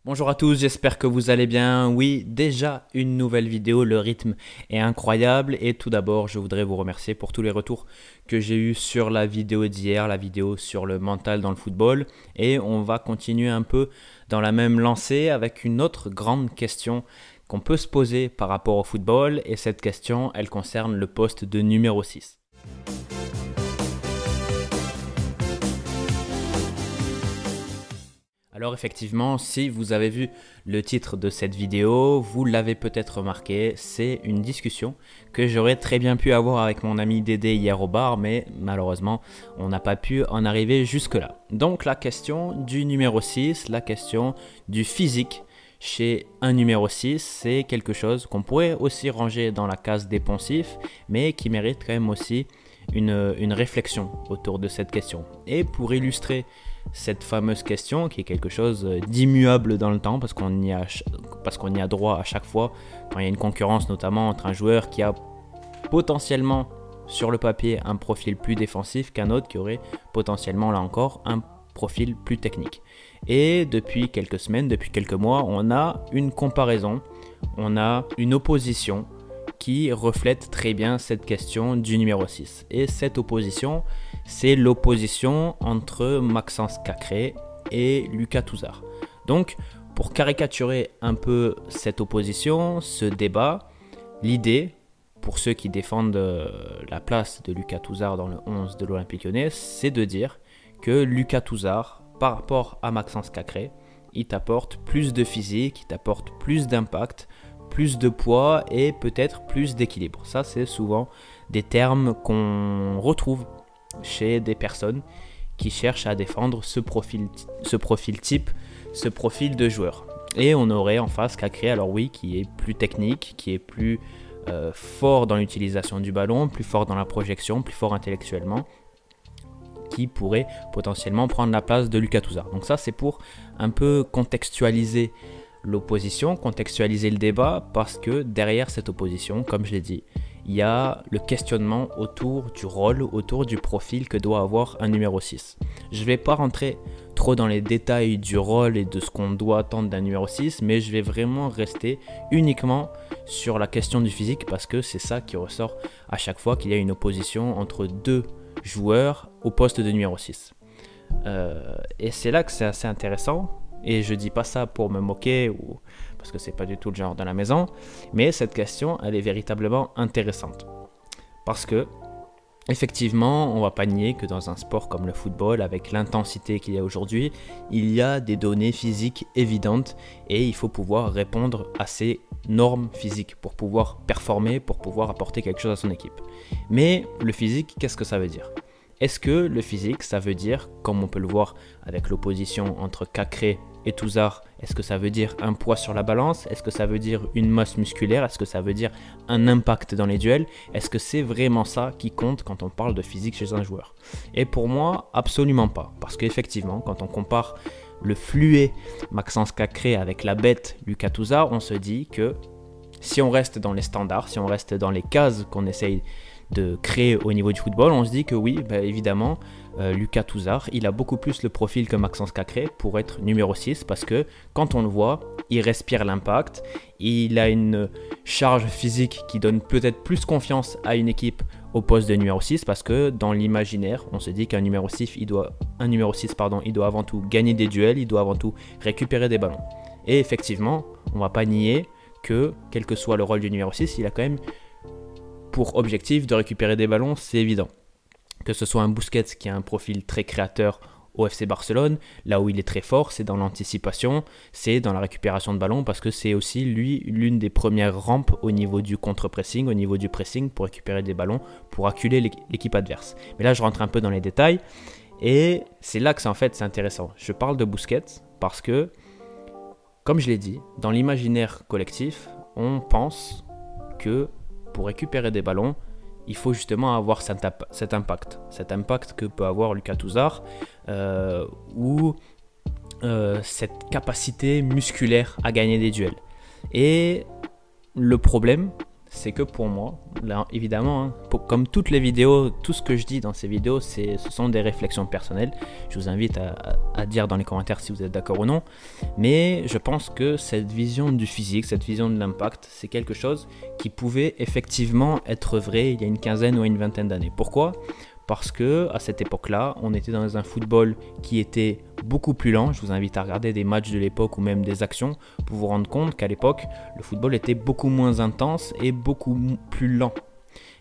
Bonjour à tous, j'espère que vous allez bien. Oui, déjà une nouvelle vidéo, le rythme est incroyable et tout d'abord je voudrais vous remercier pour tous les retours que j'ai eu sur la vidéo d'hier, la vidéo sur le mental dans le football, et on va continuer un peu dans la même lancée avec une autre grande question qu'on peut se poser par rapport au football, et cette question elle concerne le poste de numéro 6. Alors effectivement, si vous avez vu le titre de cette vidéo, vous l'avez peut-être remarqué, c'est une discussion que j'aurais très bien pu avoir avec mon ami Dédé hier au bar, mais malheureusement, on n'a pas pu en arriver jusque-là. Donc la question du numéro 6, la question du physique chez un numéro 6, c'est quelque chose qu'on pourrait aussi ranger dans la case des poncifs, mais qui mérite quand même aussi une réflexion autour de cette question. Et pour illustrer cette fameuse question, qui est quelque chose d'immuable dans le temps, parce qu'on y a droit à chaque fois, quand il y a une concurrence notamment entre un joueur qui a potentiellement sur le papier un profil plus défensif qu'un autre qui aurait potentiellement là encore un profil plus technique. Et depuis quelques semaines, depuis quelques mois, on a une comparaison, on a une opposition qui reflète très bien cette question du numéro 6. Et cette opposition, c'est l'opposition entre Maxence Cacré et Lucas Touzard. Donc, pour caricaturer un peu cette opposition, ce débat, l'idée, pour ceux qui défendent la place de Lucas Touzard dans le 11 de l'Olympique Lyonnais, c'est de dire que Lucas Touzard, par rapport à Maxence Cacré, il t'apporte plus de physique, il t'apporte plus d'impact, plus de poids et peut-être plus d'équilibre. Ça, c'est souvent des termes qu'on retrouve chez des personnes qui cherchent à défendre ce profil type, ce profil de joueur. Et on aurait en face Cacré, alors oui, qui est plus technique, qui est plus fort dans l'utilisation du ballon, plus fort dans la projection, plus fort intellectuellement, qui pourrait potentiellement prendre la place de Lucas Touzard. Donc ça, c'est pour un peu contextualiser l'opposition, contextualiser le débat, parce que derrière cette opposition, comme je l'ai dit, il y a le questionnement autour du rôle, autour du profil que doit avoir un numéro 6. Je ne vais pas rentrer trop dans les détails du rôle et de ce qu'on doit attendre d'un numéro 6, mais je vais vraiment rester uniquement sur la question du physique, parce que c'est ça qui ressort à chaque fois qu'il y a une opposition entre deux joueurs au poste de numéro 6. Et c'est là que c'est assez intéressant. Et je dis pas ça pour me moquer ou parce que c'est pas du tout le genre de la maison, mais cette question, elle est véritablement intéressante. Parce que, effectivement, on va pas nier que dans un sport comme le football, avec l'intensité qu'il y a aujourd'hui, il y a des données physiques évidentes et il faut pouvoir répondre à ces normes physiques pour pouvoir performer, pour pouvoir apporter quelque chose à son équipe. Mais le physique, qu'est-ce que ça veut dire ? Est-ce que le physique, ça veut dire, comme on peut le voir avec l'opposition entre Cacré et Touzard, est-ce que ça veut dire un poids sur la balance? Est-ce que ça veut dire une masse musculaire? Est-ce que ça veut dire un impact dans les duels? Est-ce que c'est vraiment ça qui compte quand on parle de physique chez un joueur? Et pour moi, absolument pas. Parce qu'effectivement, quand on compare le fluet Maxence Cacré avec la bête Lucas Touzard, on se dit que si on reste dans les standards, si on reste dans les cases qu'on essaye de créer au niveau du football, on se dit que oui, évidemment, Lucas Touzard, il a beaucoup plus le profil que Maxence Cacré pour être numéro 6, parce que quand on le voit, il respire l'impact, il a une charge physique qui donne peut-être plus confiance à une équipe au poste de numéro 6, parce que dans l'imaginaire, on se dit qu'un numéro 6, il doit avant tout gagner des duels, il doit avant tout récupérer des ballons. Et effectivement, on ne va pas nier que, quel que soit le rôle du numéro 6, il a quand même pour objectif de récupérer des ballons, c'est évident. Que ce soit un Busquets qui a un profil très créateur au FC Barcelone, là où il est très fort, c'est dans l'anticipation, c'est dans la récupération de ballons, parce que c'est aussi lui l'une des premières rampes au niveau du contre-pressing, au niveau du pressing, pour récupérer des ballons, pour acculer l'équipe adverse. Mais là, je rentre un peu dans les détails, et c'est là que c'est intéressant. Je parle de Busquets parce que, comme je l'ai dit, dans l'imaginaire collectif, on pense que pour récupérer des ballons, il faut justement avoir cet impact que peut avoir Lucas Touzard, ou cette capacité musculaire à gagner des duels. Et le problème, c'est que pour moi, là évidemment, hein, comme toutes les vidéos, tout ce que je dis dans ces vidéos, ce sont des réflexions personnelles. Je vous invite à dire dans les commentaires si vous êtes d'accord ou non. Mais je pense que cette vision du physique, cette vision de l'impact, c'est quelque chose qui pouvait effectivement être vrai il y a une quinzaine ou une vingtaine d'années. Pourquoi ? Parce que à cette époque-là, on était dans un football qui était beaucoup plus lent. Je vous invite à regarder des matchs de l'époque ou même des actions pour vous rendre compte qu'à l'époque, le football était beaucoup moins intense et beaucoup plus lent.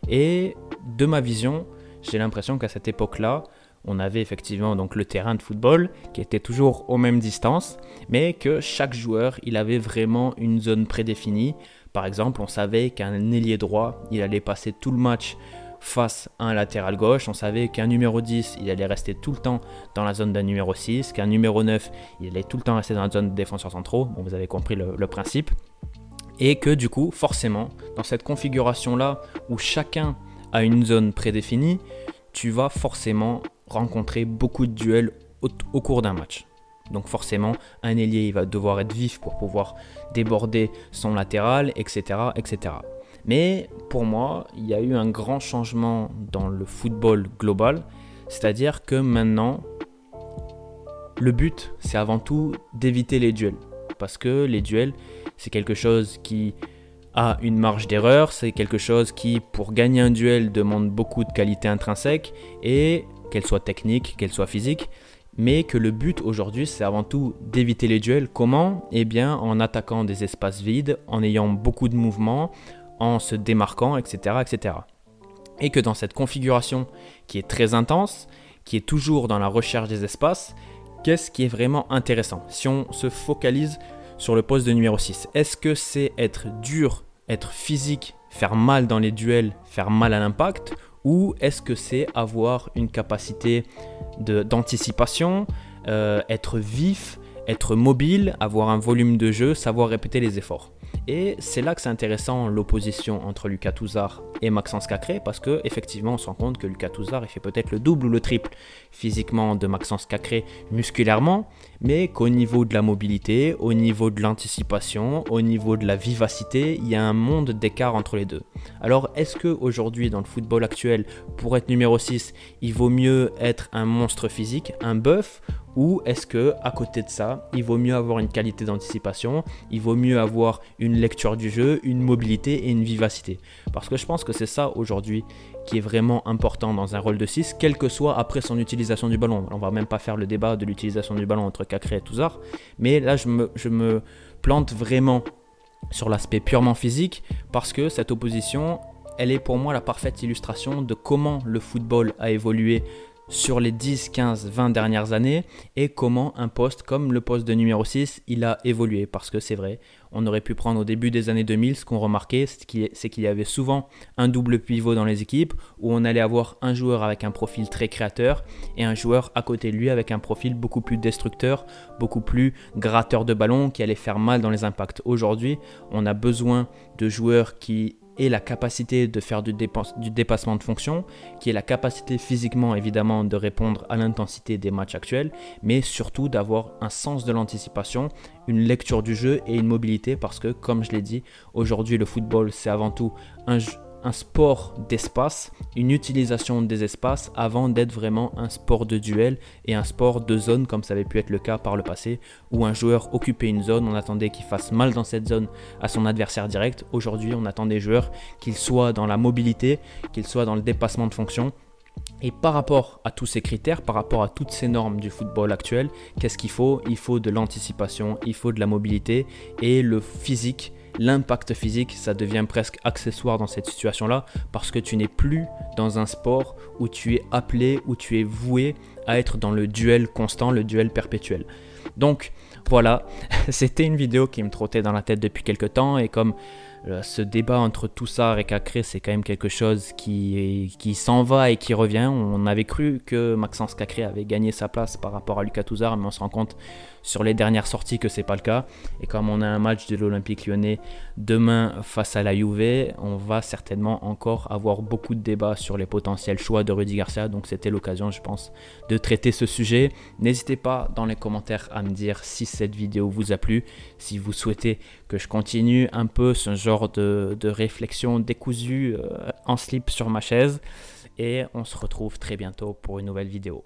Et de ma vision, j'ai l'impression qu'à cette époque-là, on avait effectivement donc le terrain de football qui était toujours aux mêmes distances, mais que chaque joueur, il avait vraiment une zone prédéfinie. Par exemple, on savait qu'un ailier droit, il allait passer tout le match face à un latéral gauche. On savait qu'un numéro 10, il allait rester tout le temps dans la zone d'un numéro 6, qu'un numéro 9, il allait tout le temps rester dans la zone de défenseurs centraux. Bon, vous avez compris le principe. Et que du coup, forcément, dans cette configuration-là, où chacun a une zone prédéfinie, tu vas forcément rencontrer beaucoup de duels au cours d'un match. Donc forcément, un ailier, il va devoir être vif pour pouvoir déborder son latéral, etc., etc. Mais pour moi, il y a eu un grand changement dans le football global, c'est-à-dire que maintenant, le but, c'est avant tout d'éviter les duels. Parce que les duels, c'est quelque chose qui a une marge d'erreur, c'est quelque chose qui, pour gagner un duel, demande beaucoup de qualité intrinsèque, et qu'elle soit technique, qu'elle soit physique, mais que le but aujourd'hui, c'est avant tout d'éviter les duels. Comment ? Eh bien, en attaquant des espaces vides, en ayant beaucoup de mouvements, en se démarquant, etc., etc. Et que dans cette configuration qui est très intense, qui est toujours dans la recherche des espaces, qu'est-ce qui est vraiment intéressant ? Si on se focalise sur le poste de numéro 6, est-ce que c'est être dur, être physique, faire mal dans les duels, faire mal à l'impact, ou est-ce que c'est avoir une capacité d'anticipation, être vif, être mobile, avoir un volume de jeu, savoir répéter les efforts. Et c'est là que c'est intéressant l'opposition entre Lucas Touzard et Maxence Cacré, parce que effectivement on se rend compte que Lucas Touzard il fait peut-être le double ou le triple physiquement de Maxence Cacré musculairement, mais qu'au niveau de la mobilité, au niveau de l'anticipation, au niveau de la vivacité, il y a un monde d'écart entre les deux. Alors est-ce qu'aujourd'hui dans le football actuel, pour être numéro 6, il vaut mieux être un monstre physique, un bœuf, ou est-ce que à côté de ça, il vaut mieux avoir une qualité d'anticipation, il vaut mieux avoir une lecture du jeu, une mobilité et une vivacité? Parce que je pense que c'est ça aujourd'hui qui est vraiment important dans un rôle de 6, quel que soit après son utilisation du ballon. On va même pas faire le débat de l'utilisation du ballon entre Cacré et Touzard, mais là je me plante vraiment sur l'aspect purement physique, parce que cette opposition, elle est pour moi la parfaite illustration de comment le football a évolué sur les 10, 15, 20 dernières années, et comment un poste comme le poste de numéro 6, il a évolué. Parce que c'est vrai, on aurait pu prendre au début des années 2000, ce qu'on remarquait, c'est qu'il y avait souvent un double pivot dans les équipes, où on allait avoir un joueur avec un profil très créateur, et un joueur à côté de lui avec un profil beaucoup plus destructeur, beaucoup plus gratteur de ballon, qui allait faire mal dans les impacts. Aujourd'hui, on a besoin de joueurs qui et la capacité de faire du dépassement de fonction, qui est la capacité physiquement évidemment de répondre à l'intensité des matchs actuels, mais surtout d'avoir un sens de l'anticipation, une lecture du jeu et une mobilité, parce que comme je l'ai dit, aujourd'hui le football c'est avant tout un sport d'espace, une utilisation des espaces avant d'être vraiment un sport de duel et un sport de zone comme ça avait pu être le cas par le passé, où un joueur occupait une zone, on attendait qu'il fasse mal dans cette zone à son adversaire direct. Aujourd'hui on attend des joueurs qu'ils soient dans la mobilité, qu'ils soient dans le dépassement de fonction. Et par rapport à tous ces critères, par rapport à toutes ces normes du football actuel, qu'est-ce qu'il faut ? Il faut de l'anticipation, il faut de la mobilité, et le physique, l'impact physique, ça devient presque accessoire dans cette situation-là, parce que tu n'es plus dans un sport où tu es appelé, où tu es voué à être dans le duel constant, le duel perpétuel. Donc voilà, c'était une vidéo qui me trottait dans la tête depuis quelques temps, et comme ce débat entre Touzard et Cacré, c'est quand même quelque chose qui s'en va et qui revient. On avait cru que Maxence Cacré avait gagné sa place par rapport à Lucas Touzard, mais on se rend compte sur les dernières sorties que c'est pas le cas. Et comme on a un match de l'Olympique Lyonnais demain face à la Juve, on va certainement encore avoir beaucoup de débats sur les potentiels choix de Rudy Garcia. Donc c'était l'occasion, je pense, de traiter ce sujet. N'hésitez pas dans les commentaires à me dire si cette vidéo vous a plu, si vous souhaitez que je continue un peu ce genre genre de réflexion décousue en slip sur ma chaise. Et on se retrouve très bientôt pour une nouvelle vidéo.